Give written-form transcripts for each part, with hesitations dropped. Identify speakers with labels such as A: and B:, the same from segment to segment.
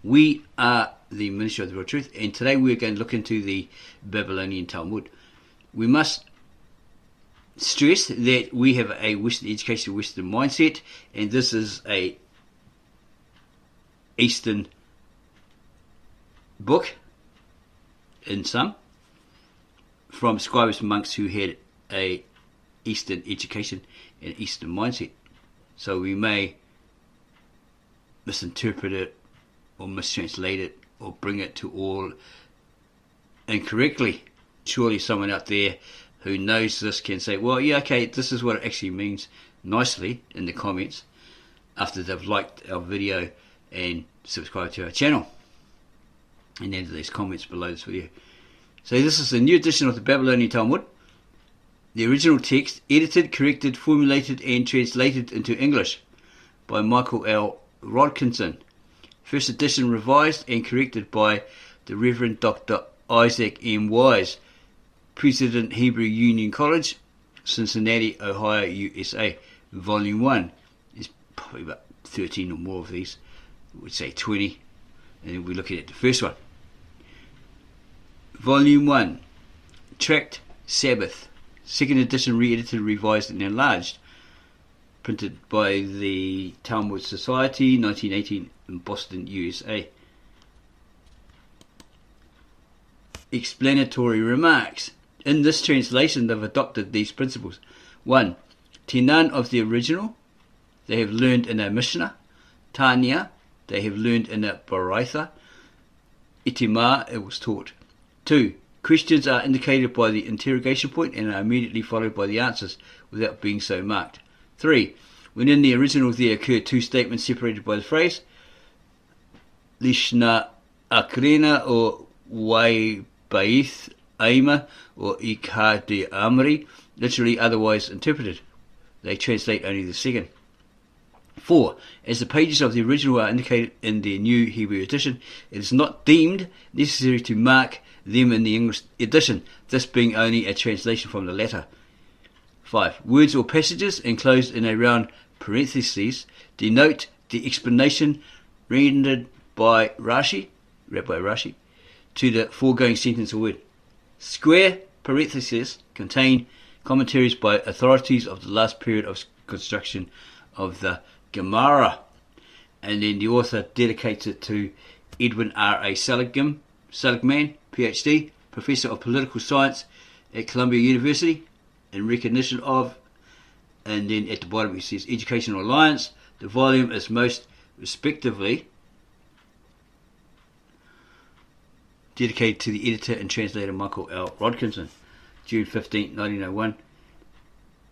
A: We are the Ministry of the Real Truth, and today we're going to look into the Babylonian Talmud. We must stress that we have a Western education, Western mindset, and this is a Eastern book in some, from scribes and monks who had a Eastern education and Eastern mindset. So we may misinterpret it or mistranslate it or bring it to all incorrectly. Surely someone out there who knows this can say, well, yeah, okay, this is what it actually means, nicely in the comments after they've liked our video and subscribed to our channel, and add these comments below this video. So this is a new edition of the Babylonian Talmud. The original text, edited, corrected, formulated and translated into English by Michael L. Rodkinson. First edition revised and corrected by the Reverend Dr. Isaac M. Wise, President, Hebrew Union College, Cincinnati, Ohio, USA. Volume 1. There's probably about 13 or more of these. I would say 20. And we're looking at the first one. Volume 1. Tract Sabbath. Second edition, re-edited, revised and enlarged. Printed by the Talmud Society, 1918, in Boston, USA. Explanatory remarks. In this translation, they've adopted these principles. 1. Tenan of the original, they have learned in a Mishnah. Tanya, they have learned in a Baraitha. Itimah, it was taught. 2. Questions are indicated by the interrogation point and are immediately followed by the answers without being so marked. 3. When in the original there occur two statements separated by the phrase Lishna Akrena or Waibaith Aima or Ikade Amri, literally otherwise interpreted. They translate only the second. 4. As the pages of the original are indicated in the new Hebrew edition, it is not deemed necessary to mark them in the English edition, this being only a translation from the latter. 5. Words or passages enclosed in a round parenthesis denote the explanation rendered by Rabbi Rashi, to the foregoing sentence or word. Square parentheses contain commentaries by authorities of the last period of construction of the Gemara, and then the author dedicates it to Edwin R. A. Seligman, PhD, Professor of Political Science at Columbia University, in recognition of, and then at the bottom it says Educational Alliance. The volume is most respectively dedicated to the editor and translator Michael L. Rodkinson, June 15, 1901,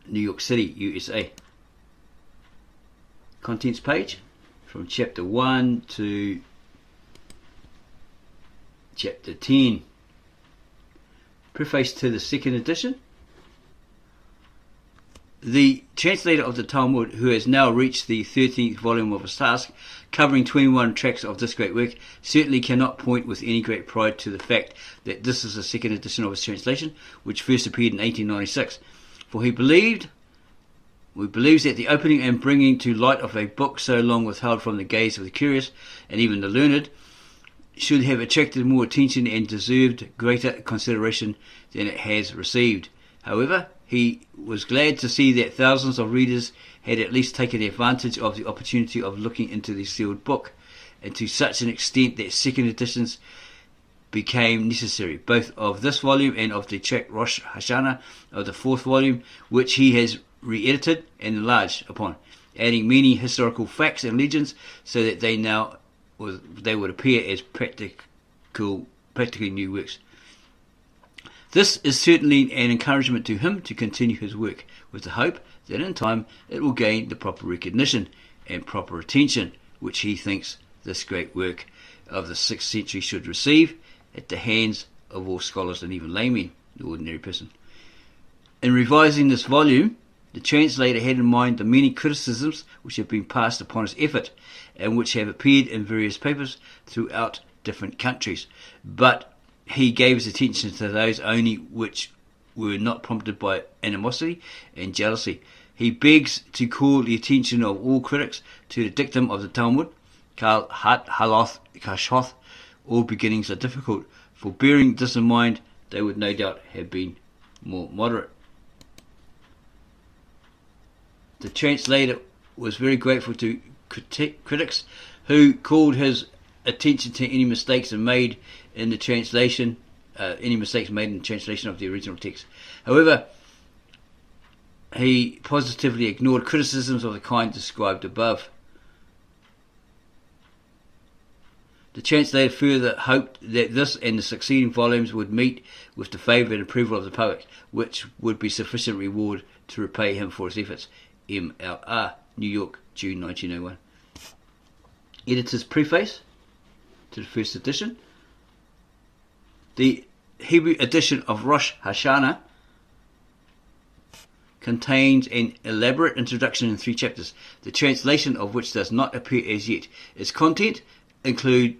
A: New York City, USA. Contents page from chapter 1 to chapter 10. Preface to the second edition. The translator of the Talmud, who has now reached the 13th volume of his task, covering 21 tracts of this great work, certainly cannot point with any great pride to the fact that this is the second edition of his translation, which first appeared in 1896. For he believes that the opening and bringing to light of a book so long withheld from the gaze of the curious and even the learned should have attracted more attention and deserved greater consideration than it has received. However, he was glad to see that thousands of readers had at least taken advantage of the opportunity of looking into the sealed book, and to such an extent that second editions became necessary, both of this volume and of the tract Rosh Hashanah of the fourth volume, which he has re-edited and enlarged upon, adding many historical facts and legends so that they would appear as practically new works. This is certainly an encouragement to him to continue his work, with the hope that in time it will gain the proper recognition and proper attention which he thinks this great work of the 6th century should receive at the hands of all scholars and even laymen, the ordinary person. In revising this volume, the translator had in mind the many criticisms which have been passed upon his effort and which have appeared in various papers throughout different countries, but he gave his attention to those only which were not prompted by animosity and jealousy. He begs to call the attention of all critics to the dictum of the Talmud, Kal Hat Haloth Kashoth, all beginnings are difficult. For bearing this in mind, they would no doubt have been more moderate. The translator was very grateful to critics who called his attention to any mistakes made in the translation of the original text. However, he positively ignored criticisms of the kind described above. The translator further hoped that this and the succeeding volumes would meet with the favour and approval of the public, which would be sufficient reward to repay him for his efforts. MLR, New York, June 1901. Editor's preface to the first edition. The Hebrew edition of Rosh Hashanah contains an elaborate introduction in 3 chapters, the translation of which does not appear as yet. Its contents include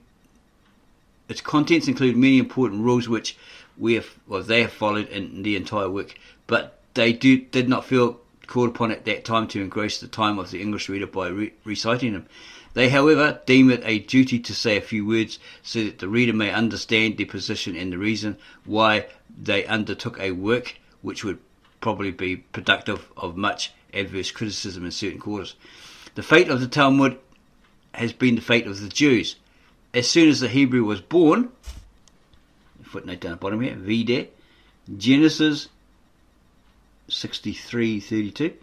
A: many important rules which they have followed in the entire work, but they did not feel called upon at that time to engross the time of the English reader by reciting them. They, however, deem it a duty to say a few words so that the reader may understand their position and the reason why they undertook a work which would probably be productive of much adverse criticism in certain quarters. The fate of the Talmud has been the fate of the Jews. As soon as the Hebrew was born, footnote down the bottom here, V there, Genesis 63:32.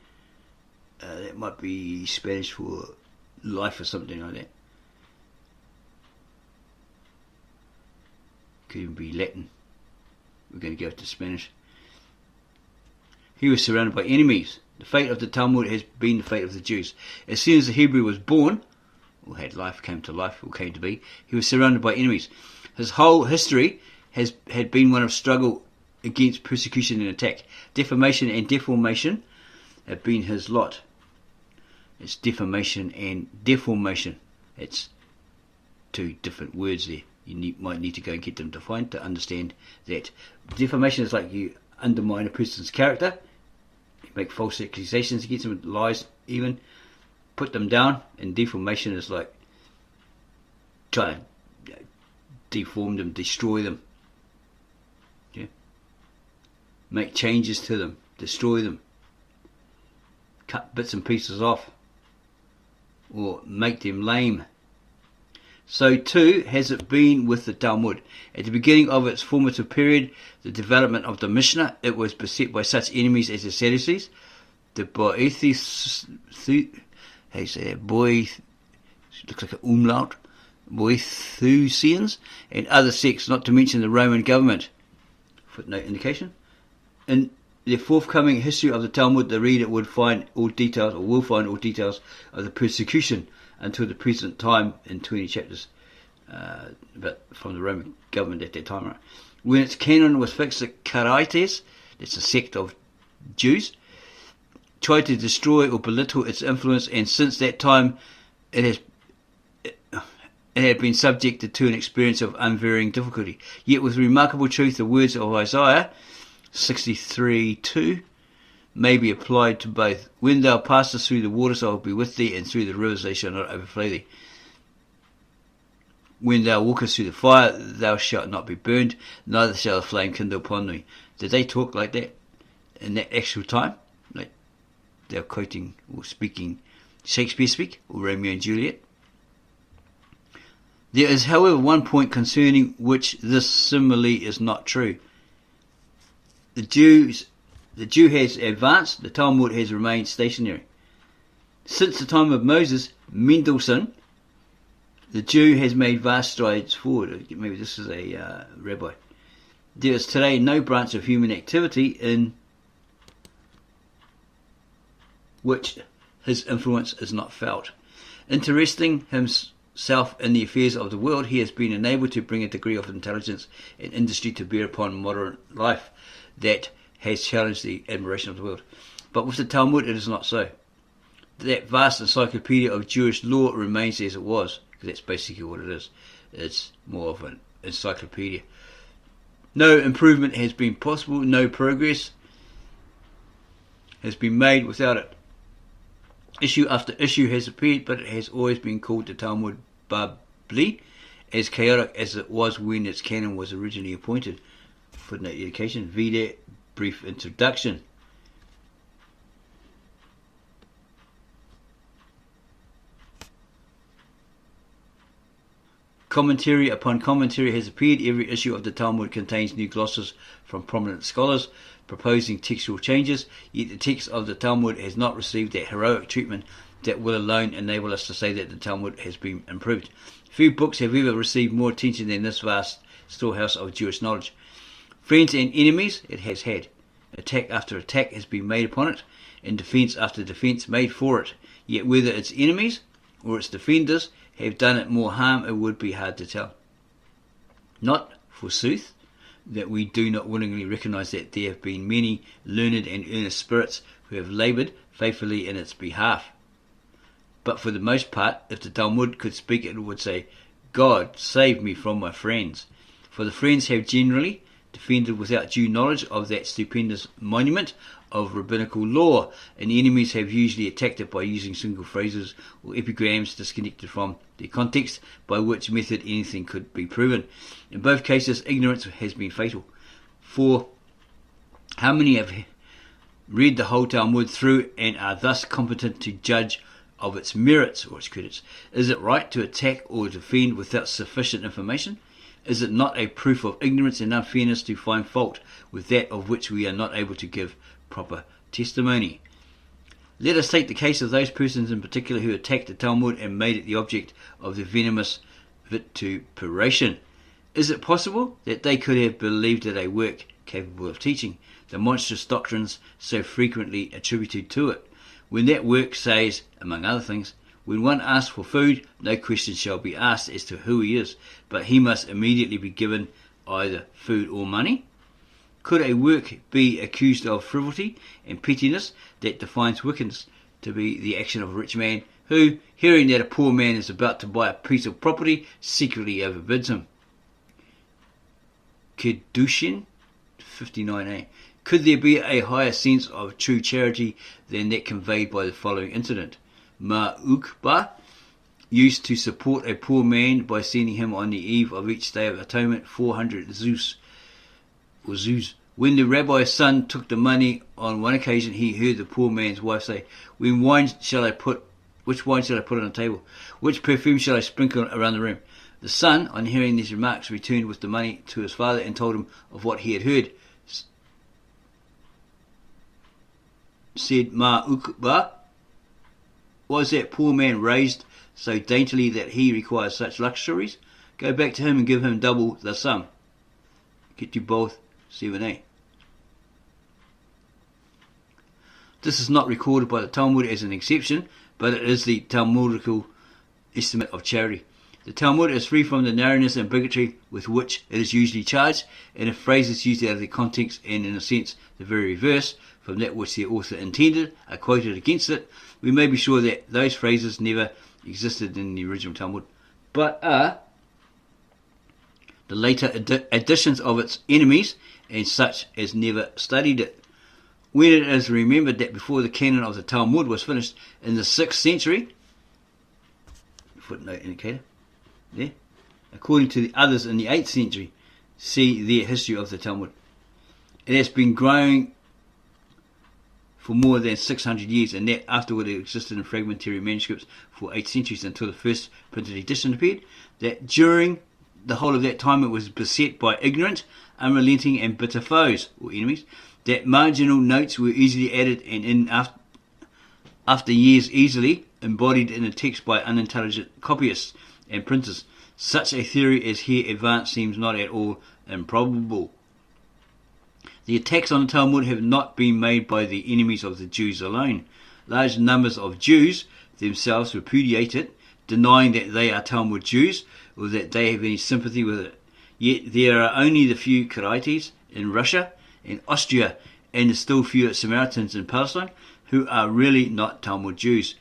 A: That might be Spanish for life or something like that. Could even be Latin. We're going to go to Spanish. He was surrounded by enemies. The fate of the Talmud has been the fate of the Jews. As soon as the Hebrew was born, or had life, came to life, or came to be, he was surrounded by enemies. His whole history had been one of struggle against persecution and attack. Defamation and deformation have been his lot. It's defamation and deformation. It's 2 different words there. You might need to go and get them defined to understand that. Defamation is like you undermine a person's character, you make false accusations against them, lies even, put them down, and deformation is like try to deform them, destroy them. Yeah? Make changes to them, destroy them, cut bits and pieces off, or make them lame. So too has it been with the Talmud. At the beginning of its formative period, the development of the Mishnah, it was beset by such enemies as the Sadducees, the looks like an umlaut, Boethusians, and other sects, not to mention the Roman government. Footnote indication. In the forthcoming history of the Talmud, the reader will find all details of the persecution until the present time in 20 chapters, but from the Roman government at that time. Right? When its canon was fixed, the Karaites, that's a sect of Jews, tried to destroy or belittle its influence, and since that time it had been subjected to an experience of unvarying difficulty. Yet with remarkable truth, the words of Isaiah 63:2 may be applied to both. When thou passest through the waters, I will be with thee, and through the rivers they shall not overflow thee. When thou walkest through the fire, thou shalt not be burned, neither shall a flame kindle upon thee. Did they talk like that in that actual time? Like they're quoting or speaking Shakespeare speak, or Romeo and Juliet? There is, however, one point concerning which this simile is not true. The Jew has advanced, the Talmud has remained stationary. Since the time of Moses, Mendelssohn, the Jew has made vast strides forward. Maybe this is a rabbi. There is today no branch of human activity in which his influence is not felt. Interesting himself in the affairs of the world, he has been enabled to bring a degree of intelligence and industry to bear upon modern life that has challenged the admiration of the world. But with the Talmud, it is not so. That vast encyclopedia of Jewish law remains as it was, because that's basically what it is. It's more of an encyclopedia. No improvement has been possible, no progress has been made without it. Issue after issue has appeared, but it has always been called the Talmud probably as chaotic as it was when its canon was originally appointed. Footnote education. Vide brief introduction. Commentary upon commentary has appeared. Every issue of the Talmud contains new glosses from prominent scholars proposing textual changes, yet the text of the Talmud has not received that heroic treatment that will alone enable us to say that the Talmud has been improved. Few books have ever received more attention than this vast storehouse of Jewish knowledge. Friends and enemies it has had. Attack after attack has been made upon it, and defence after defence made for it. Yet whether its enemies or its defenders have done it more harm, it would be hard to tell. Not, forsooth, that we do not willingly recognise that there have been many learned and earnest spirits who have laboured faithfully in its behalf. But for the most part, if the Talmud could speak, it would say, God, save me from my friends. For the friends have generally defended without due knowledge of that stupendous monument of rabbinical law, and the enemies have usually attacked it by using single phrases or epigrams disconnected from the context, by which method anything could be proven. In both cases, ignorance has been fatal. For how many have read the whole Talmud through and are thus competent to judge of its merits or its credits? Is it right to attack or defend without sufficient information? Is it not a proof of ignorance and unfairness to find fault with that of which we are not able to give proper testimony? Let us take the case of those persons in particular who attacked the Talmud and made it the object of their venomous vituperation. Is it possible that they could have believed it a work capable of teaching the monstrous doctrines so frequently attributed to it, when that work says, among other things, when one asks for food, no question shall be asked as to who he is, but he must immediately be given either food or money? Could a work be accused of frivolity and pettiness that defines wickedness to be the action of a rich man who, hearing that a poor man is about to buy a piece of property, secretly overbids him? Kedushin 59a. Could there be a higher sense of true charity than that conveyed by the following incident? Ma'ukba used to support a poor man by sending him on the eve of each day of atonement 400 zuz. When the rabbi's son took the money on one occasion, he heard the poor man's wife say, which wine shall I put on the table? Which perfume shall I sprinkle around the room? The son, on hearing these remarks, returned with the money to his father and told him of what he had heard. Said Ma'ukba, was that poor man raised so daintily that he requires such luxuries? Go back to him and give him double the sum. Get you both 7a. This is not recorded by the Talmud as an exception, but it is the Talmudical estimate of charity. The Talmud is free from the narrowness and bigotry with which it is usually charged, and if phrases used out of their context and in a sense the very reverse from that which the author intended are quoted against it, we may be sure that those phrases never existed in the original Talmud, but are the later additions of its enemies and such as never studied it. When it is remembered that before the canon of the Talmud was finished in the 6th century, footnote indicator, there, according to the others in the 8th century, see their history of the Talmud. It has been growing for more than 600 years, and that afterward it existed in fragmentary manuscripts for 8 centuries until the first printed edition appeared, that during the whole of that time it was beset by ignorant, unrelenting and bitter foes, or enemies, that marginal notes were easily added and in after years easily embodied in the text by unintelligent copyists and printers. Such a theory as here advanced seems not at all improbable. The attacks on the Talmud have not been made by the enemies of the Jews alone. Large numbers of Jews themselves repudiate it, denying that they are Talmud Jews or that they have any sympathy with it. Yet there are only the few Karaites in Russia and Austria, and the still fewer Samaritans in Palestine, who are really not Talmud Jews.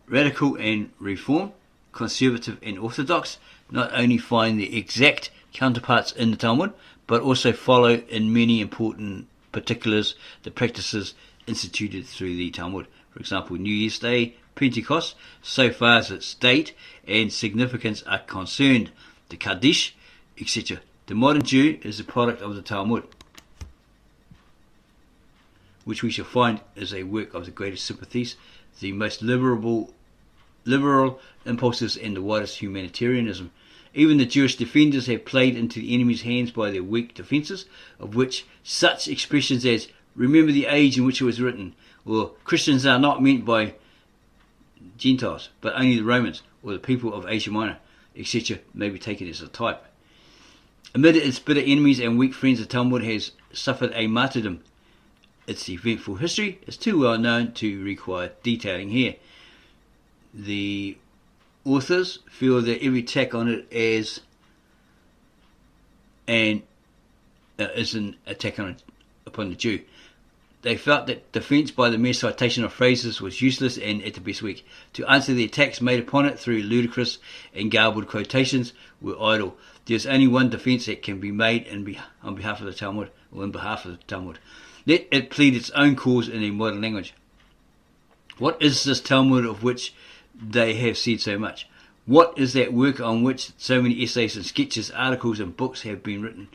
A: Radical and Reform, Conservative and Orthodox, not only find the exact counterparts in the Talmud, but also follow in many important particulars the practices instituted through the Talmud. For example, New Year's Day, Pentecost, so far as its date and significance are concerned. The Kaddish, etc. The modern Jew is a product of the Talmud, which we shall find is a work of the greatest sympathies, the most liberal impulses, and the widest humanitarianism. Even the Jewish defenders have played into the enemy's hands by their weak defences, of which such expressions as "remember the age in which it was written," or "Christians are not meant by Gentiles, but only the Romans, or the people of Asia Minor," etc., may be taken as a type. Amid its bitter enemies and weak friends, the Talmud has suffered a martyrdom. Its eventful history is too well known to require detailing here. The authors feel that every attack on it is an attack upon the Jew. They felt that defence by the mere citation of phrases was useless and at the best weak. To answer the attacks made upon it through ludicrous and garbled quotations were idle. There's only one defence that can be made on behalf of the Talmud, or in behalf of the Talmud. Let it plead its own cause in a modern language. What is this Talmud of which they have said so much? What is that work on which so many essays and sketches, articles and books have been written?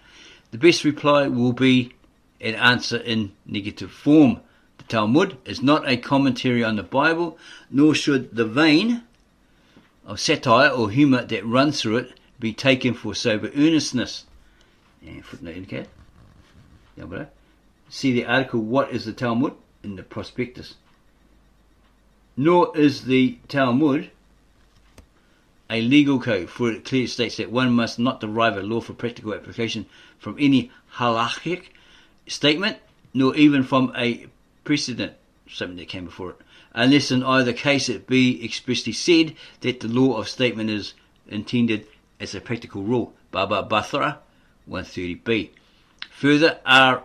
A: The best reply will be an answer in negative form. The Talmud is not a commentary on the Bible, nor should the vein of satire or humour that runs through it be taken for sober earnestness. And footnote indicated. Down below. See the article "What is the Talmud?" in the prospectus. Nor is the Talmud a legal code, for it clearly states that one must not derive a law for practical application from any halachic statement, nor even from a precedent, something that came before it, unless in either case it be expressly said that the law of statement is intended as a practical rule. Baba Bathra 130b. Further, R.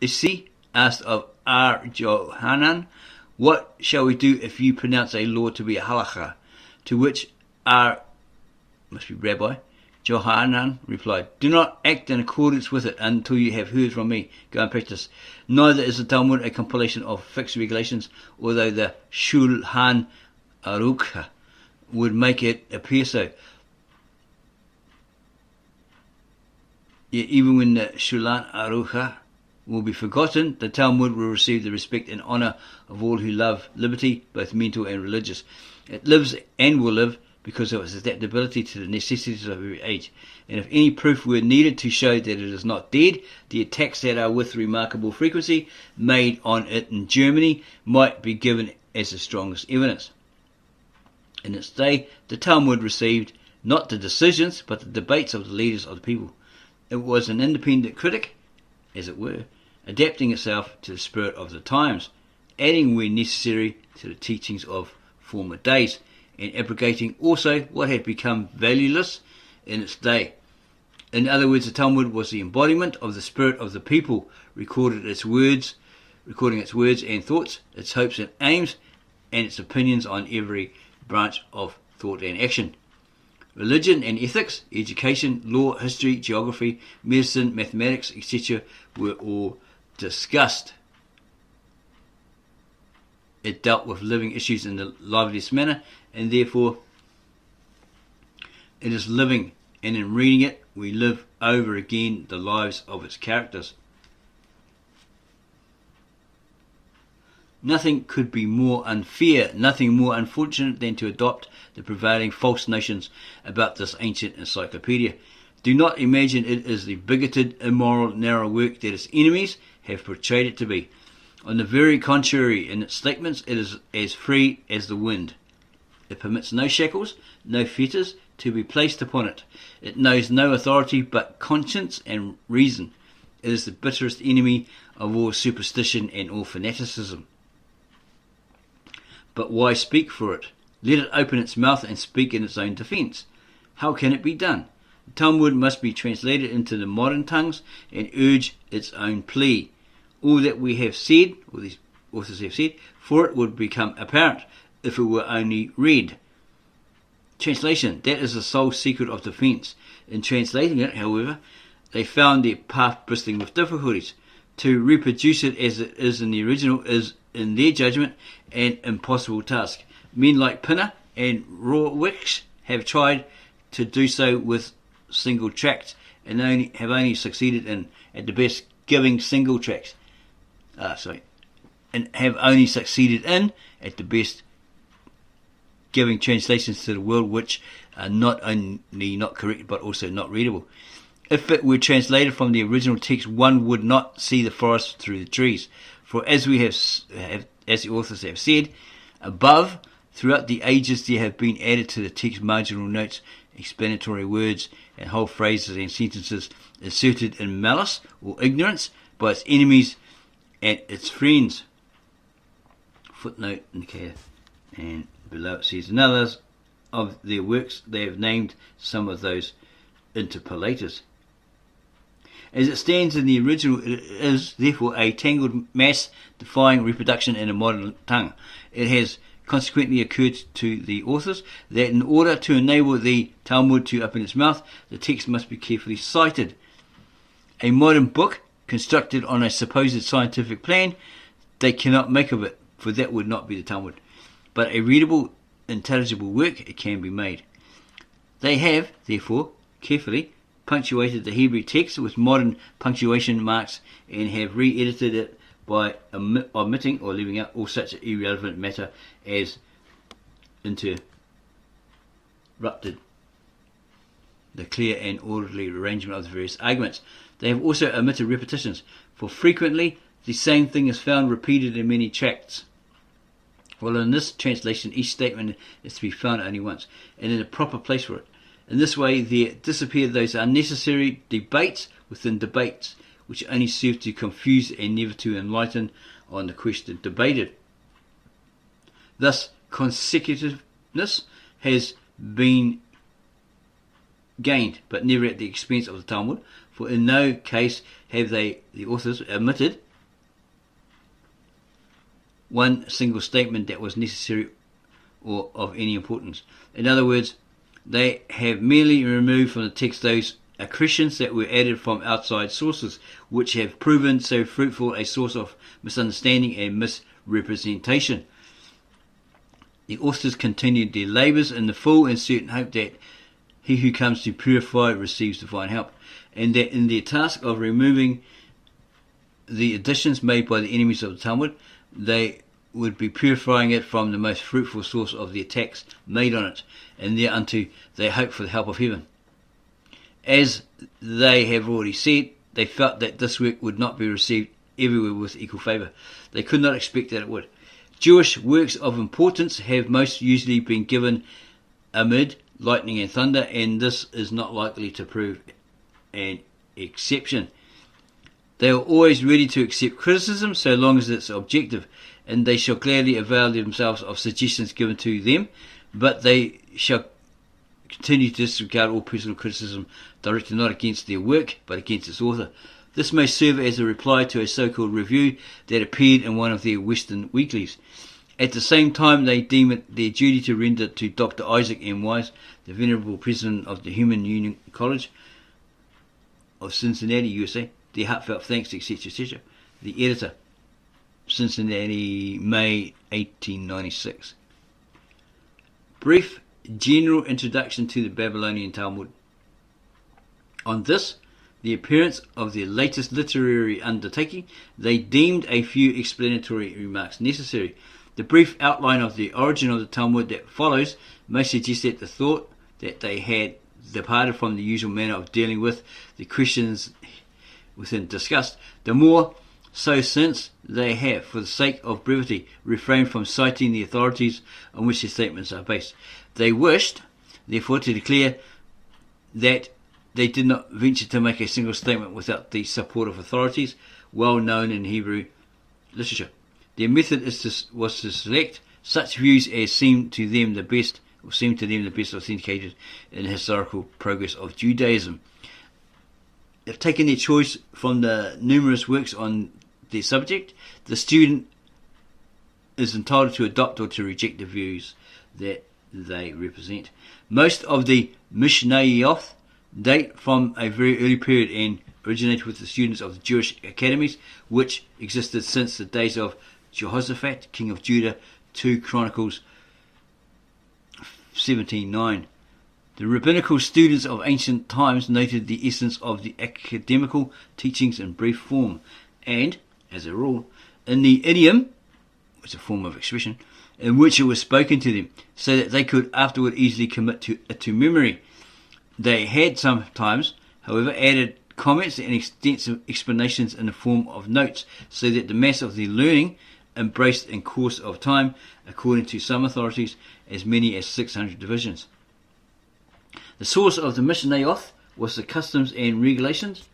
A: Issi asked of R. Johanan, "What shall we do if you pronounce a law to be a halakha?" To which R. must be Rabbi Johanan replied, "Do not act in accordance with it until you have heard from me. Go and practice." Neither is the Talmud a compilation of fixed regulations, although the Shulchan Aruch would make it appear so. Yet even when the Shulchan Aruch will be forgotten, the Talmud will receive the respect and honour of all who love liberty, both mental and religious. It lives and will live because of its adaptability to the necessities of every age. And if any proof were needed to show that it is not dead, the attacks that are with remarkable frequency made on it in Germany might be given as the strongest evidence. In its day, the Talmud received not the decisions, but the debates of the leaders of the people. It was an independent critic, as it were, adapting itself to the spirit of the times, adding where necessary to the teachings of former days, and abrogating also what had become valueless in its day. In other words, the Talmud was the embodiment of the spirit of the people, recording its words and thoughts, its hopes and aims, and its opinions on every branch of thought and action. Religion and ethics, education, law, history, geography, medicine, mathematics, etc. were all discussed. It dealt with living issues in the liveliest manner, and therefore it is living, and in reading it we live over again the lives of its characters. Nothing could be more unfair, nothing more unfortunate than to adopt the prevailing false notions about this ancient encyclopedia. Do not imagine it is the bigoted, immoral, narrow work that its enemies have portrayed it to be. On the very contrary, in its statements it is as free as the wind. It permits no shackles, no fetters to be placed upon it. It knows no authority but conscience and reason. It is the bitterest enemy of all superstition and all fanaticism. But why speak for it? Let it open its mouth and speak in its own defence. How can it be done? The Talmud must be translated into the modern tongues and urge its own plea. All that we have said, or these authors have said, for it would become apparent if it were only read. Translation, that is the sole secret of defence. In translating it, however, they found their path bristling with difficulties. To reproduce it as it is in the original is, in their judgment, an impossible task. Men like Pinner and Rawicks have tried to do so with single tracts and have only succeeded in, at the best, giving single tracts. And have only succeeded in, at the best, giving translations to the world which are not only not correct but also not readable. If it were translated from the original text, one would not see the forest through the trees. For as we have as the authors have said above, throughout the ages there have been added to the text marginal notes, explanatory words, and whole phrases and sentences inserted in malice or ignorance by its enemies and its friends. Footnote indicator, and below it says, in others of their works they have named some of those interpolators. As it stands in the original, it is therefore a tangled mass defying reproduction in a modern tongue. It has consequently occurred to the authors that in order to enable the Talmud to open its mouth, the text must be carefully cited. A modern book, constructed on a supposed scientific plan, they cannot make of it, for that would not be the Talmud. But a readable, intelligible work, it can be made. They have, therefore, carefully punctuated the Hebrew text with modern punctuation marks and have re-edited it by omitting or leaving out all such irrelevant matter as interrupted the clear and orderly arrangement of the various arguments. They have also omitted repetitions, for frequently the same thing is found repeated in many tracts. Well, in this translation, each statement is to be found only once, and in a proper place for it. In this way, there disappear those unnecessary debates within debates, which only serve to confuse and never to enlighten on the question debated. Thus, consecutiveness has been gained, but never at the expense of the Talmud, for in no case have the authors, omitted one single statement that was necessary or of any importance. In other words, they have merely removed from the text those accretions that were added from outside sources, which have proven so fruitful a source of misunderstanding and misrepresentation. The authors continued their labours in the full and certain hope that he who comes to purify receives divine help, and that in their task of removing the additions made by the enemies of the Talmud, they would be purifying it from the most fruitful source of the attacks made on it, and thereunto they hope for the help of heaven. As they have already said, they felt that this work would not be received everywhere with equal favour. They could not expect that it would. Jewish works of importance have most usually been given amid lightning and thunder, and this is not likely to prove an exception. They are always ready to accept criticism so long as it's objective, and they shall gladly avail themselves of suggestions given to them, but they shall continue to disregard all personal criticism directed not against their work but against its author. This may serve as a reply to a so-called review that appeared in one of their Western weeklies. At the same time, they deem it their duty to render to Dr. Isaac M. Wise, the venerable president of the Human Union College of Cincinnati, USA, their heartfelt thanks, etc., etc. The editor, Cincinnati, May 1896. Brief general introduction to the Babylonian Talmud. On this, the appearance of their latest literary undertaking, they deemed a few explanatory remarks necessary. The brief outline of the origin of the Talmud that follows may suggest that the thought that they had departed from the usual manner of dealing with the questions within discussed, the more so since they have, for the sake of brevity, refrained from citing the authorities on which their statements are based. They wished, therefore, to declare that they did not venture to make a single statement without the support of authorities well known in Hebrew literature. Their method was to select such views as seemed to them the best authenticated in the historical progress of Judaism. They've taken their choice from the numerous works on their subject. The student is entitled to adopt or to reject the views that they represent. Most of the Mishnayot date from a very early period and originated with the students of the Jewish academies, which existed since the days of Jehoshaphat, king of Judah, 2 Chronicles 17:9. The rabbinical students of ancient times noted the essence of the academical teachings in brief form, and, as a rule, in the idiom, which is a form of expression, in which it was spoken to them, so that they could afterward easily commit it to memory. They had sometimes, however, added comments and extensive explanations in the form of notes, so that the mass of the learning embraced in course of time, according to some authorities, as many as 600 divisions. The source of the Mishnayot was the customs and regulations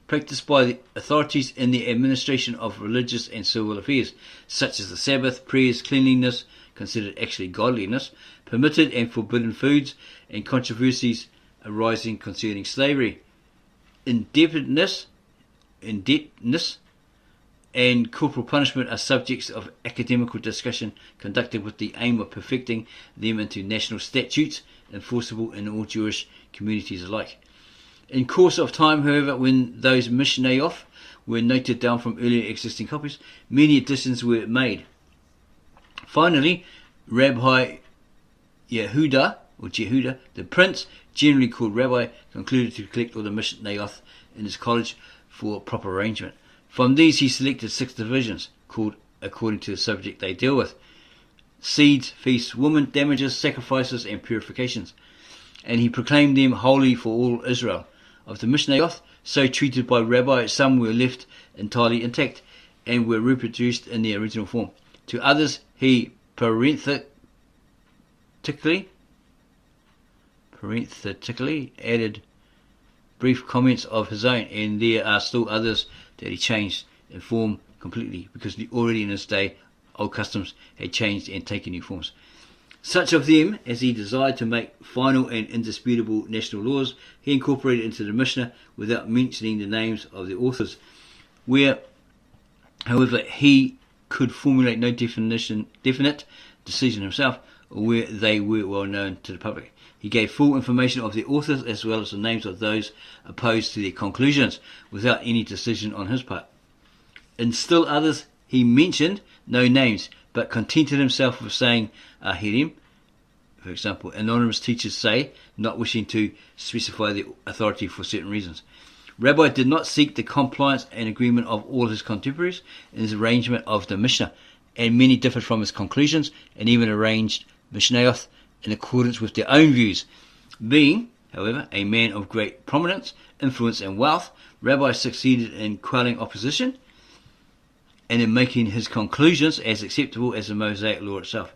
A: practiced by the authorities in the administration of religious and civil affairs, such as the Sabbath, prayers, cleanliness, considered actually godliness, permitted and forbidden foods, and controversies arising concerning slavery. Indebtedness, and corporal punishment are subjects of academical discussion conducted with the aim of perfecting them into national statutes enforceable in all Jewish communities alike. In course of time, however, when those Mishnayot were noted down from earlier existing copies, many additions were made. Finally, Rabbi Yehuda, the prince, generally called Rabbi, concluded to collect all the Mishnayot in his college for proper arrangement. From these he selected 6 divisions, called according to the subject they deal with: seeds, feasts, women, damages, sacrifices, and purifications. And he proclaimed them holy for all Israel. Of the Mishnayot, so treated by Rabbi, some were left entirely intact and were reproduced in their original form. To others he parenthetically added brief comments of his own, and there are still others that he changed in form completely, because already in his day old customs had changed and taken new forms. Such of them as he desired to make final and indisputable national laws, he incorporated into the Mishnah without mentioning the names of the authors. Where, however, he could formulate no definite decision himself, or where they were well known to the public, he gave full information of the authors as well as the names of those opposed to their conclusions, without any decision on his part. In still others he mentioned no names, but contented himself with saying Ahirim. For example, anonymous teachers say, not wishing to specify the authority for certain reasons. Rabbi did not seek the compliance and agreement of all his contemporaries in his arrangement of the Mishnah, and many differed from his conclusions, and even arranged Mishnayot in accordance with their own views. Being, however, a man of great prominence, influence, and wealth, Rabbi succeeded in quelling opposition and in making his conclusions as acceptable as the Mosaic law itself.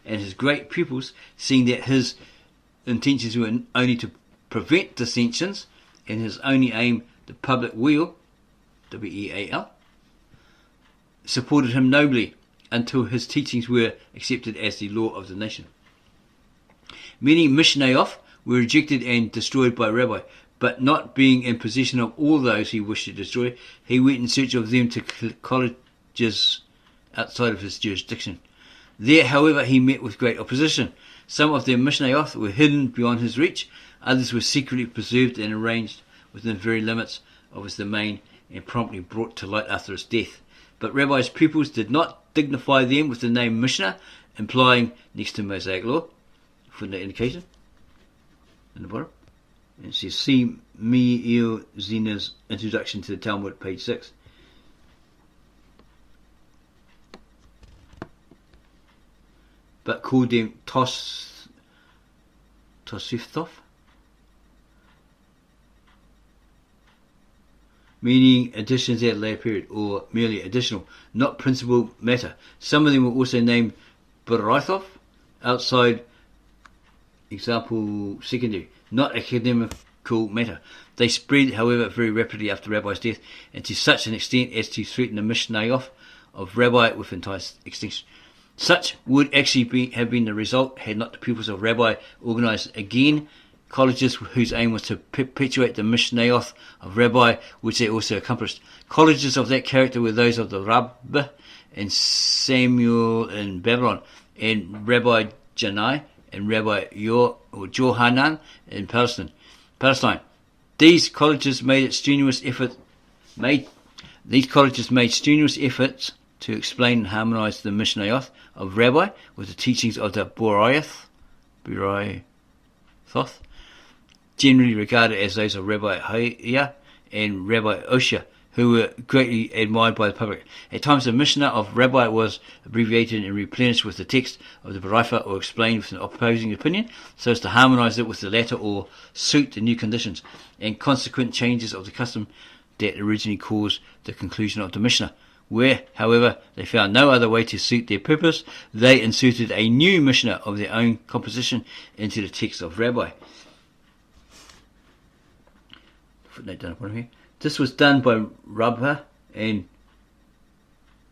A: And his great pupils, seeing that his intentions were only to prevent dissensions, and his only aim the public weal, W-E-A-L, supported him nobly until his teachings were accepted as the law of the nation. Many Mishnayot were rejected and destroyed by Rabbi, but not being in possession of all those he wished to destroy, he went in search of them to colleges outside of his jurisdiction. There, however, he met with great opposition. Some of their Mishnayot were hidden beyond his reach, others were secretly preserved and arranged within the very limits of his domain and promptly brought to light after his death. But Rabbi's pupils did not dignify them with the name Mishnah, implying next to Mosaic law, footnote indication in the bottom. And it says, see Meir Zena's introduction to the Talmud, page 6. But called them Tosiftof, meaning additions at a later period, or merely additional, not principal matter. Some of them were also named Barathov, outside, example secondary, not academical matter. They spread, however, very rapidly after Rabbi's death, and to such an extent as to threaten the Mishnayot of Rabbi with entire extinction. Such would actually have been the result had not the pupils of Rabbi organized again colleges whose aim was to perpetuate the Mishnayot of Rabbi, which they also accomplished. Colleges of that character were those of the Rabbah and Samuel in Babylon, and Rabbi Janai and Rabbi Johanan in Palestine. These colleges made strenuous efforts to explain and harmonize the Mishnayot of Rabbi with the teachings of the Boraith, Birai Thoth, generally regarded as those of Rabbi Haya and Rabbi Osha, who were greatly admired by the public. At times the Mishnah of Rabbi was abbreviated and replenished with the text of the Barifa or explained with an opposing opinion so as to harmonize it with the latter or suit the new conditions and consequent changes of the custom that originally caused the conclusion of the Mishnah. Where, however, they found no other way to suit their purpose, they inserted a new Mishnah of their own composition into the text of Rabbi. Footnote down upon here. This was done by Rabba and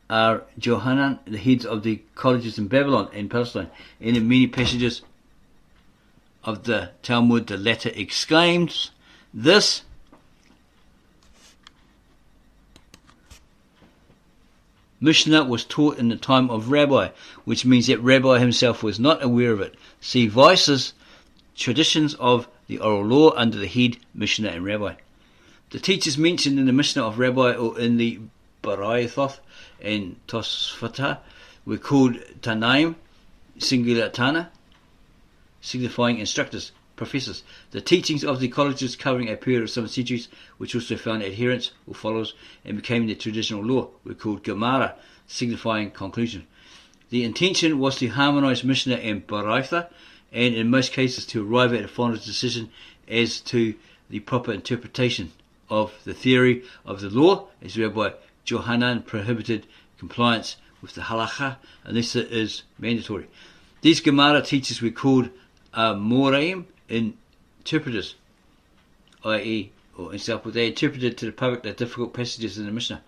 A: Johanan, the heads of the colleges in Babylon and Palestine. And in many passages of the Talmud, the latter exclaims, "This Mishnah was taught in the time of Rabbi," which means that Rabbi himself was not aware of it. See Weiss's Traditions of the Oral Law under the head Mishnah and Rabbi. The teachers mentioned in the Mishnah of Rabbi or in the Baraithoth and Tosfata were called Tanaim, singular Tana, signifying instructors, professors. The teachings of the colleges covering a period of 7 centuries, which also found adherents or followers and became the traditional law, were called Gemara, signifying conclusion. The intention was to harmonize Mishnah and Baraitha, and in most cases to arrive at a final decision as to the proper interpretation of the theory of the law, as Rabbi Johanan prohibited compliance with the halacha unless it is mandatory. These Gemara teachers were called Moraim, interpreters, i.e., or example, they interpreted to the public the difficult passages in the Mishnah.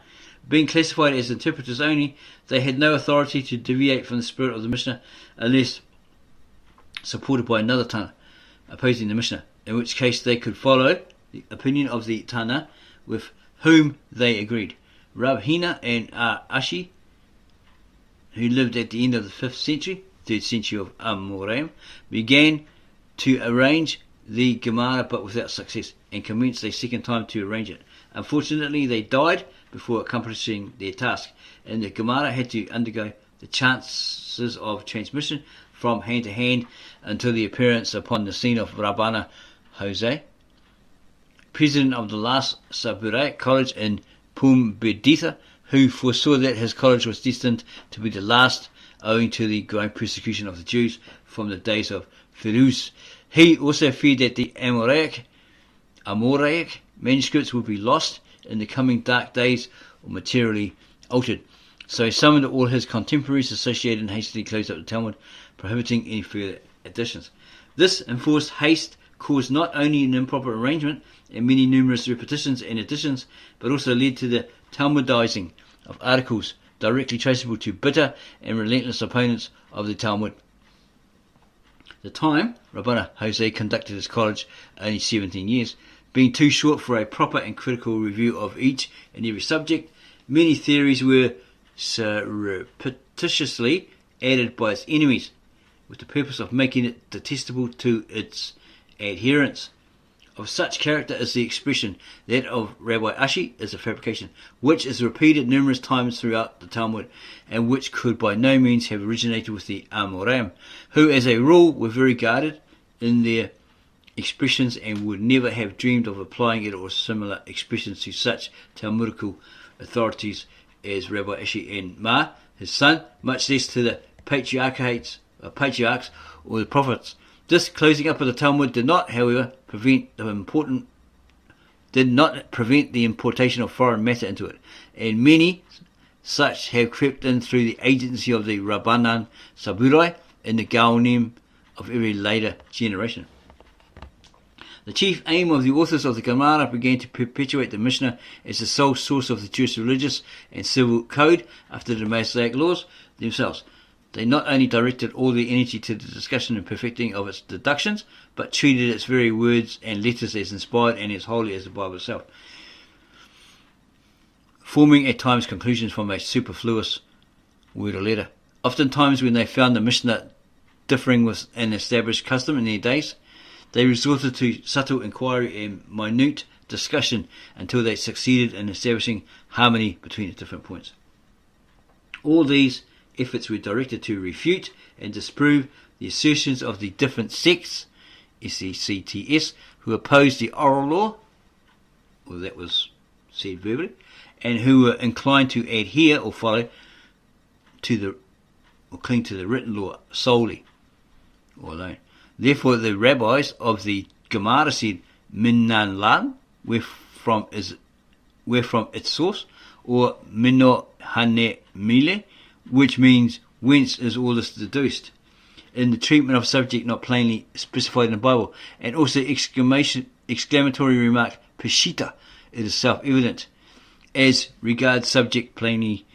A: Being classified as interpreters only, they had no authority to deviate from the spirit of the Mishnah unless supported by another Tana opposing the Mishnah, in which case they could follow the opinion of the Tana with whom they agreed. Rab Hina and Ashi, who lived at the end of the 5th century, 3rd century of Amoraim, began to arrange the Gemara but without success, and commenced a second time to arrange it. Unfortunately, they died before accomplishing their task, and the Gemara had to undergo the chances of transmission from hand to hand until the appearance upon the scene of Rabbana Jose, president of the last Saburai college in Pumbeditha, who foresaw that his college was destined to be the last owing to the growing persecution of the Jews from the days of Firuz. He also feared that the Amoraic manuscripts would be lost in the coming dark days or materially altered. So he summoned all his contemporaries associated and hastily closed up the Talmud, prohibiting any further additions. This enforced haste caused not only an improper arrangement and many numerous repetitions and additions, but also led to the Talmudizing of articles directly traceable to bitter and relentless opponents of the Talmud. The time Rabbana Jose conducted his college, only 17 years, being too short for a proper and critical review of each and every subject, many theories were surreptitiously added by its enemies, with the purpose of making it detestable to its adherents. Of such character is the expression that of Rabbi Ashi is a fabrication, which is repeated numerous times throughout the Talmud, and which could by no means have originated with the Amoraim, who as a rule were very guarded in their expressions and would never have dreamed of applying it or similar expressions to such Talmudical authorities as Rabbi Ashi and Ma, his son, much less to the patriarchs or the prophets. This closing up of the Talmud did not, however, prevent the importation of foreign matter into it, and many such have crept in through the agency of the Rabbanan Saburai and the Gaonim of every later generation. The chief aim of the authors of the Gemara began to perpetuate the Mishnah as the sole source of the Jewish religious and civil code after the Mosaic laws themselves. They not only directed all their energy to the discussion and perfecting of its deductions, but treated its very words and letters as inspired and as holy as the Bible itself, forming at times conclusions from a superfluous word or letter. Oftentimes when they found the Mishnah differing with an established custom in their days, they resorted to subtle inquiry and minute discussion until they succeeded in establishing harmony between the different points. All these efforts were directed to refute and disprove the assertions of the different sects, SECTS, who opposed the oral law, well, that was said verbally, and who were inclined to adhere or follow to the, or cling to the written law solely, or alone. Therefore, the rabbis of the Gemara said, Minan lan, where from its source, or Mino hane mile, which means whence is all this deduced, in the treatment of subject not plainly specified in the Bible, and also exclamatory remark, Peshita, it is self-evident, as regards subjects plainly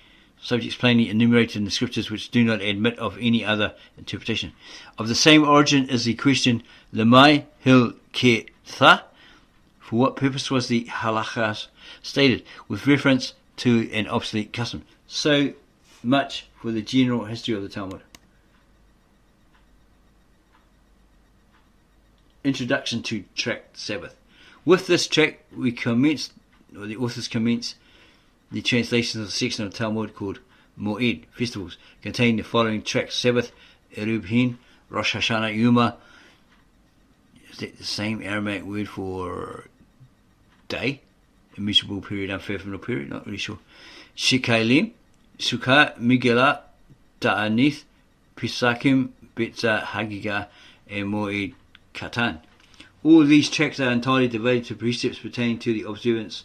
A: enumerated in the scriptures which do not admit of any other interpretation. Of the same origin is the question, Lemai hil ke tha, for what purpose was the halachas stated, with reference to an obsolete custom. So much for the general history of the Talmud. Introduction to Tract Sabbath. With this tract, the authors commence the translation of the section of the Talmud called Moed, festivals, containing the following tracts: Sabbath, Erub Hin, Rosh Hashanah, Yuma. Is that the same Aramaic word for day? Immeasurable period, unfathomable period, not really sure. Shekalim, Sukkah, Megillah, Ta'anith, Pisakim, Betzah, Hagigah, and Moed Katan. All these tracts are entirely devoted to precepts pertaining to the observance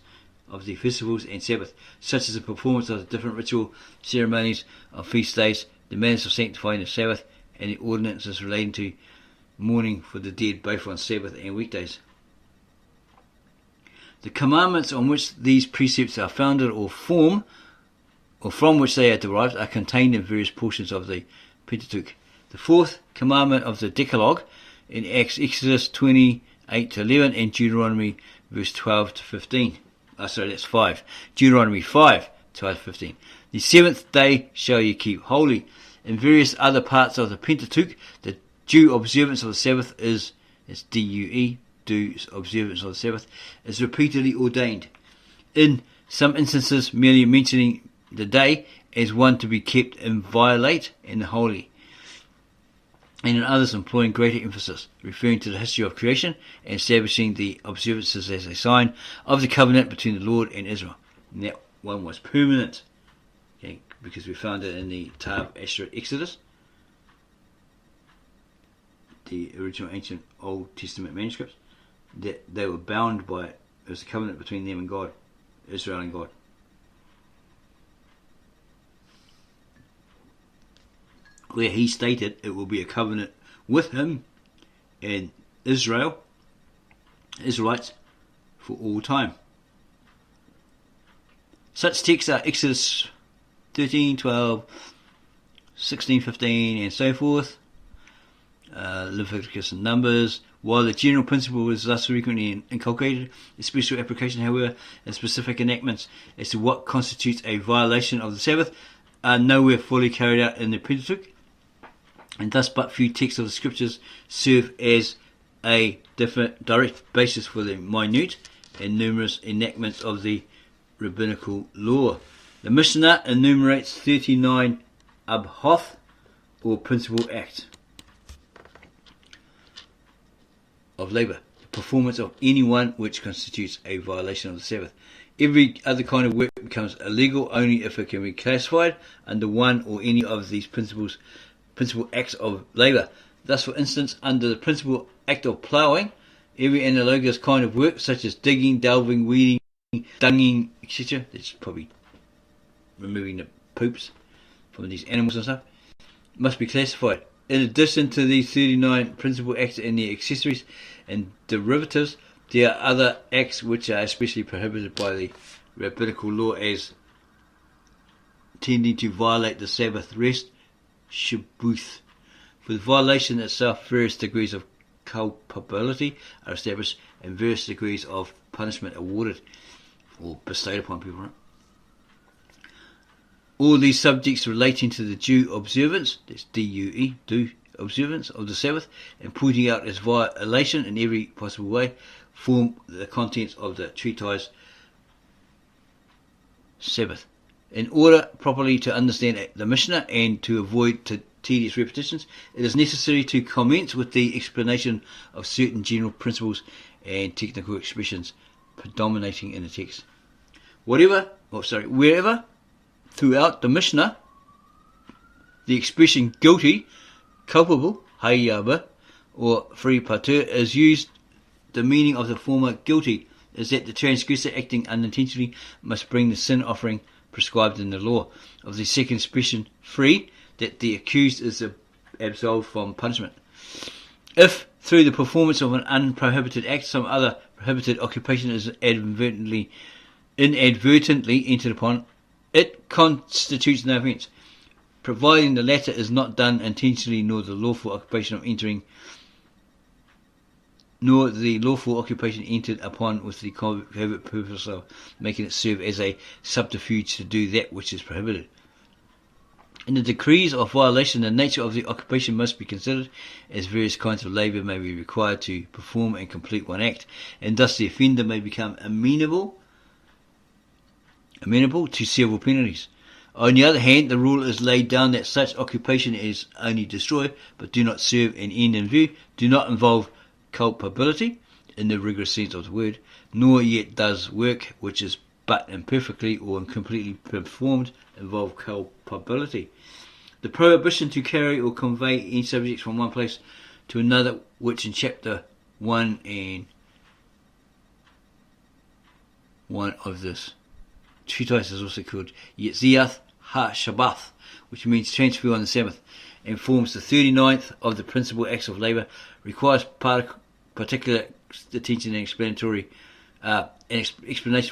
A: of the festivals and Sabbath, such as the performance of the different ritual ceremonies of feast days, the manners of sanctifying the Sabbath, and the ordinances relating to mourning for the dead, both on Sabbath and weekdays. The commandments on which these precepts are founded or from which they are derived are contained in various portions of the Pentateuch. The fourth commandment of the Decalogue in Exodus 28 to 11 and Deuteronomy verse 12 to 15. That's 5. Deuteronomy 5, 12 to 15. The seventh day shall you keep holy. In various other parts of the Pentateuch, the due observance of the Sabbath is DUE, due observance of the Sabbath, is repeatedly ordained. In some instances, merely mentioning the day as one to be kept inviolate and holy, and in others employing greater emphasis, referring to the history of creation and establishing the observances as a sign of the covenant between the Lord and Israel. And that one was permanent, okay, because we found it in the Tab Asher Exodus, the original ancient Old Testament manuscripts, that they were bound by it. It was a covenant between them and God, Israel and God. Where he stated it will be a covenant with him and Israelites for all time. Such texts are Exodus 13, 12, 16, 15 and so forth, Leviticus and Numbers. While the general principle is thus frequently inculcated, a special application, however, and specific enactments as to what constitutes a violation of the Sabbath are nowhere fully carried out in the Pentateuch, and thus but few texts of the scriptures serve as a direct basis for the minute and numerous enactments of the rabbinical law. The Mishnah enumerates 39 abhoth, or principal acts of labour, the performance of any one which constitutes a violation of the Sabbath. Every other kind of work becomes illegal only if it can be classified under one or any of these principal acts of labour. Thus, for instance, under the principal act of ploughing, every analogous kind of work, such as digging, delving, weeding, dunging, etc., that's probably removing the poops from these animals and stuff, must be classified. In addition to these 39 principal acts and the accessories and derivatives, there are other acts which are especially prohibited by the rabbinical law as tending to violate the Sabbath rest, Shabbuth. For the violation itself, various degrees of culpability are established and various degrees of punishment awarded or bestowed upon people. Right? All these subjects relating to the due observance, that's DUE, due observance of the Sabbath, and pointing out its violation in every possible way, form the contents of the treatise Sabbath. In order properly to understand the Mishnah and to avoid tedious repetitions, it is necessary to commence with the explanation of certain general principles and technical expressions predominating in the text. Wherever, throughout the Mishnah, the expression guilty, culpable, hayaba, or free patur is used, the meaning of the former guilty is that the transgressor acting unintentionally must bring the sin offering prescribed in the law. Of the second expression, free, that the accused is absolved from punishment. If, through the performance of an unprohibited act, some other prohibited occupation is inadvertently entered upon, it constitutes no offence, providing the latter is not done intentionally, nor the lawful occupation entered upon with the covert purpose of making it serve as a subterfuge to do that which is prohibited. In the decrees of violation, the nature of the occupation must be considered, as various kinds of labour may be required to perform and complete one act, and thus the offender may become amenable to several penalties. On the other hand, the rule is laid down that such occupation is only destroy, but do not serve an end in view, do not involve culpability in the rigorous sense of the word, nor yet does work which is but imperfectly or incompletely performed involve culpability. The prohibition to carry or convey any subjects from one place to another, which in chapter 1 and 1 of this treatise is also called Yetziath HaShabbath, which means transfer on the Sabbath, and forms the 39th of the principal acts of labour, requires particular attention and explanation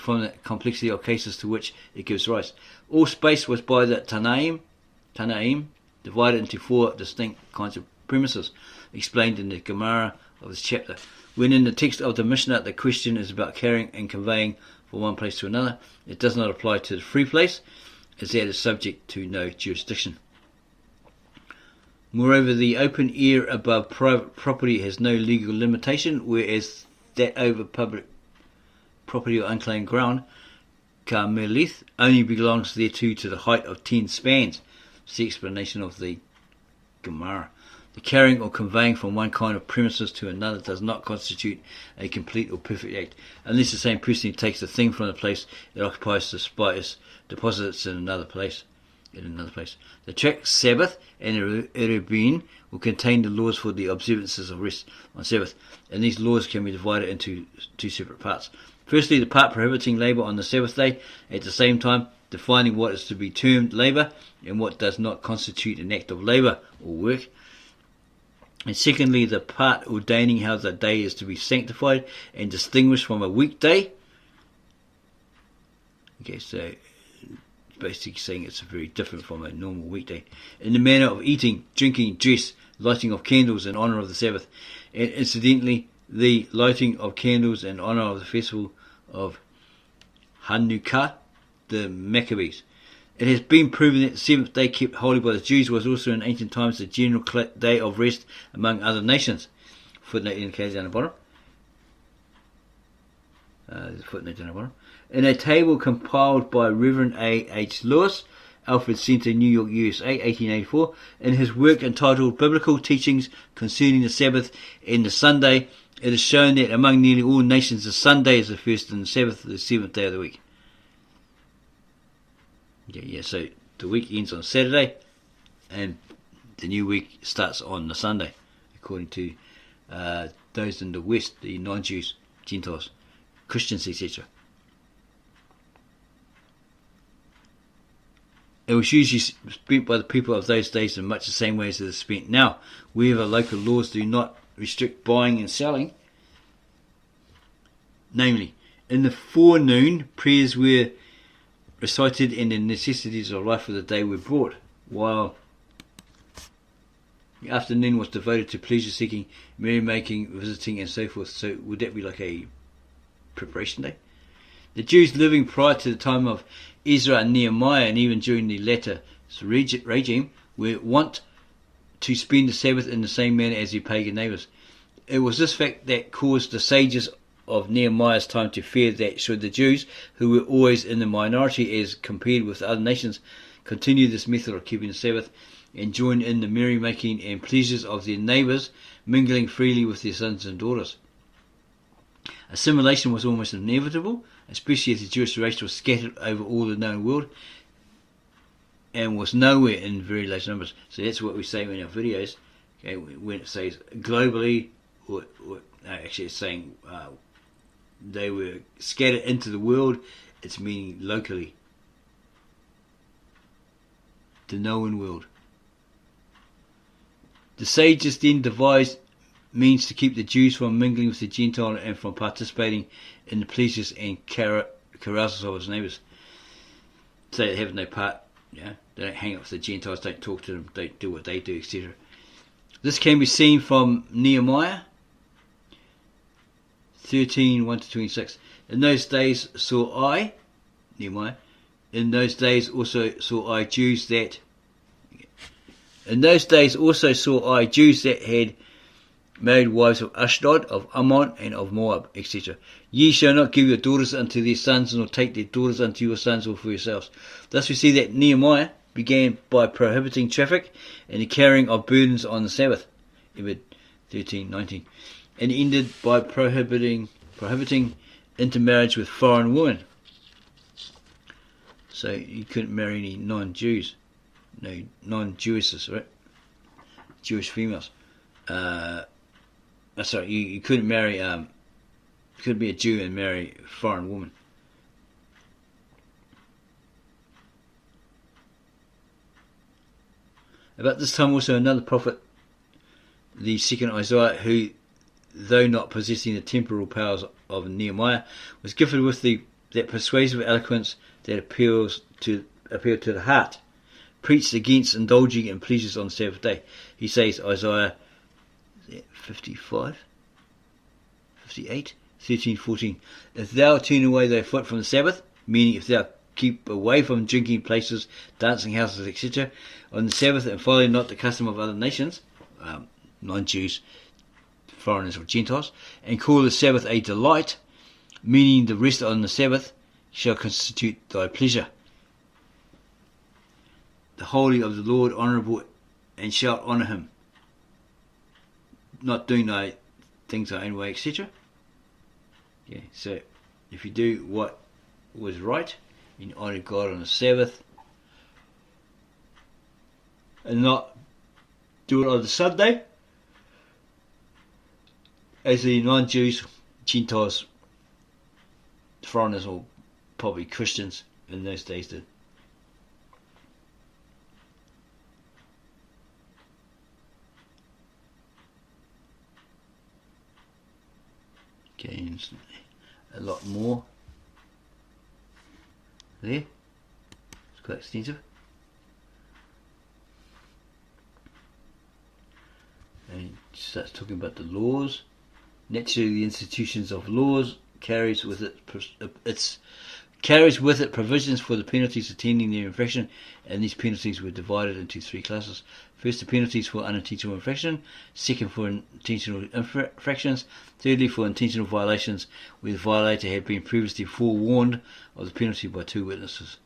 A: from the complexity of cases to which it gives rise. All space was by the Tanaim divided into 4 distinct kinds of premises, explained in the Gemara of this chapter. When in the text of the Mishnah the question is about carrying and conveying from one place to another, it does not apply to the free place, as that is subject to no jurisdiction. Moreover, the open air above private property has no legal limitation, whereas that over public property or unclaimed ground, Carmelith, only belongs thereto to the height of 10 spans. It's the explanation of the Gemara. The carrying or conveying from one kind of premises to another does not constitute a complete or perfect act, unless the same person who takes the thing from the place it occupies deposits in another place. The tract Sabbath and Erubin will contain the laws for the observances of rest on Sabbath, and these laws can be divided into 2 separate parts. Firstly, the part prohibiting labour on the Sabbath day, at the same time defining what is to be termed labour and what does not constitute an act of labour or work. And secondly, the part ordaining how the day is to be sanctified and distinguished from a weekday. Okay, so basically saying it's very different from a normal weekday. In the manner of eating, drinking, dress, lighting of candles in honour of the Sabbath, and incidentally the lighting of candles in honour of the festival of Hanukkah, the Maccabees. It has been proven that the 7th day kept holy by the Jews was also in ancient times the general day of rest among other nations. Footnote indicated down the bottom. There's a footnote down the bottom. In a table compiled by Reverend A. H. Lewis, Alfred Center, New York, USA, 1884, in his work entitled Biblical Teachings Concerning the Sabbath and the Sunday, it is shown that among nearly all nations the Sunday is the first and the Sabbath the 7th day of the week. So the week ends on Saturday and the new week starts on the Sunday, according to those in the West, the non-Jews, Gentiles, Christians, etc. It was usually spent by the people of those days in much the same way as it is spent now, wherever local laws do not restrict buying and selling. Namely, in the forenoon, prayers were recited and the necessities of life for the day were brought, while the afternoon was devoted to pleasure-seeking, merry-making, visiting, and so forth. So would that be like a preparation day? The Jews living prior to the time of Ezra and Nehemiah, and even during the latter regime, were wont to spend the Sabbath in the same manner as their pagan neighbours. It was this fact that caused the sages of Nehemiah's time to fear that should the Jews, who were always in the minority as compared with other nations, continue this method of keeping the Sabbath and join in the merrymaking and pleasures of their neighbours, mingling freely with their sons and daughters. Assimilation was almost inevitable, especially as the Jewish race was scattered over all the known world and was nowhere in very large numbers. So that's what we say in our videos. Okay, when it says globally, actually it's saying they were scattered into the world, it's meaning locally. The known world. The sages then devised means to keep the Jews from mingling with the Gentile and from participating in the pleasures and carousals of his neighbours. So they have no part, they don't hang out with the Gentiles, don't talk to them, don't do what they do, etc. This can be seen from Nehemiah 13, 1-26. In those days saw I, Nehemiah, in those days also saw I Jews that had married wives of Ashdod, of Ammon, and of Moab, etc. Ye shall not give your daughters unto their sons, nor take their daughters unto your sons or for yourselves. Thus we see that Nehemiah began by prohibiting traffic and the carrying of burdens on the Sabbath, Ebed 13:19, and ended by prohibiting intermarriage with foreign women. So you couldn't marry any non-Jews, no non-Jewesses, right? Jewish females. You couldn't marry. You couldn't be a Jew and marry a foreign woman. About this time also another prophet, the second Isaiah, who, though not possessing the temporal powers of Nehemiah, was gifted with that persuasive eloquence that appealed to the heart, preached against indulging in pleasures on the Sabbath day. He says, Isaiah 55, 58, 13, 14, if thou turn away thy foot from the Sabbath, meaning if thou keep away from drinking places, dancing houses, etc., on the Sabbath, and follow not the custom of other nations, non-Jews, foreigners or Gentiles, and call the Sabbath a delight, meaning the rest on the Sabbath shall constitute thy pleasure. The holy of the Lord honourable, and shalt honour him, not doing thy things thy own way, etc. So if you do what was right, and honour God on the Sabbath, and not do it on the Sunday, as the non-Jews, Gentiles, foreigners, or probably Christians in those days did. Okay, and a lot more there. It's quite extensive. And he starts talking about the laws. Naturally, the institutions of laws carries with it provisions for the penalties attending their infraction, and these penalties were divided into three classes. First, the penalties for unintentional infraction. Second, for intentional infractions. Thirdly, for intentional violations, where the violator had been previously forewarned of the penalty by two witnesses.